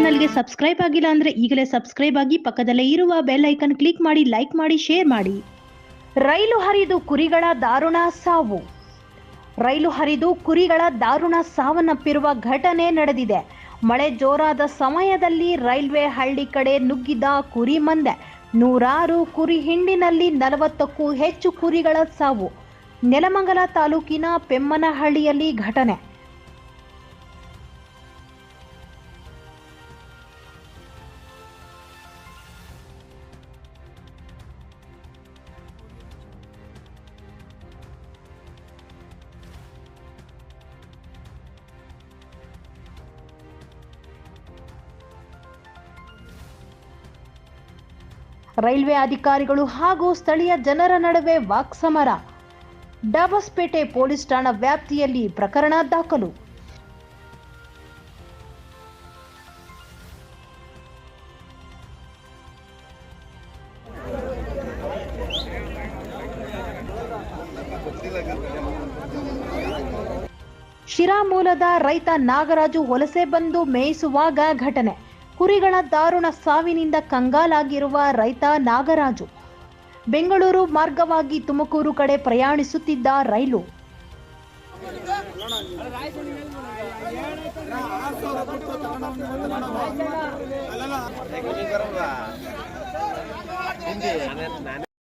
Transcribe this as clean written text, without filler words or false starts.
ಚಾನಲ್ಗೆ ಸಬ್ಸ್ಕ್ರೈಬ್ ಆಗಿಲ್ಲ ಅಂದ್ರೆ ಈಗಲೇ ಸಬ್ಸ್ಕ್ರೈಬ್ ಆಗಿ ಪಕ್ಕದಲ್ಲೇ ಇರುವ ಬೆಲ್ ಐಕನ್ ಕ್ಲಿಕ್ ಮಾಡಿ, ಲೈಕ್ ಮಾಡಿ, ಶೇರ್ ಮಾಡಿ. ರೈಲು ಹರಿದು ಕುರಿಗಳ ದಾರುಣ ಸಾವು. ರೈಲು ಹರಿದು ಕುರಿಗಳ ದಾರುಣ ಸಾವನ್ನಪ್ಪಿರುವ ಘಟನೆ ನಡೆದಿದೆ. ಮಳೆ ಜೋರಾದ ಸಮಯದಲ್ಲಿ ರೈಲ್ವೆ ಹಳ್ಳಿ ಕಡೆ ನುಗ್ಗಿದ ಕುರಿ ಮಂದೆ. ನೂರಾರು ಕುರಿ ಹಿಂಡಿನಲ್ಲಿ 40ಕ್ಕೂ ಹೆಚ್ಚು ಕುರಿಗಳ ಸಾವು. ನೆಲಮಂಗಲ ತಾಲೂಕಿನ ಪೆಮ್ಮನಹಳ್ಳಿಯಲ್ಲಿ ಘಟನೆ. ರೈಲ್ವೆ ಅಧಿಕಾರಿಗಳು ಹಾಗೂ ಸ್ಥಳೀಯ ಜನರ ನಡುವೆ ವಾಕ್ಸಮರ. ಡಾಬಸ್ಪೇಟೆ ಪೊಲೀಸ್ ಠಾಣಾ ವ್ಯಾಪ್ತಿಯಲ್ಲಿ ಪ್ರಕರಣ ದಾಖಲು. ಶಿರಾ ಮೂಲದ ರೈತ ನಾಗರಾಜು ವಲಸೆ ಬಂದು ಮೇಯಿಸುವಾಗ ಘಟನೆ. ಕುರಿಗಳ ದಾರುಣ ಸಾವಿನಿಂದ ಕಂಗಾಲಾಗಿರುವ ರೈತ ನಾಗರಾಜು. ಬೆಂಗಳೂರು ಮಾರ್ಗವಾಗಿ ತುಮಕೂರು ಕಡೆ ಪ್ರಯಾಣಿಸುತ್ತಿದ್ದ ರೈಲು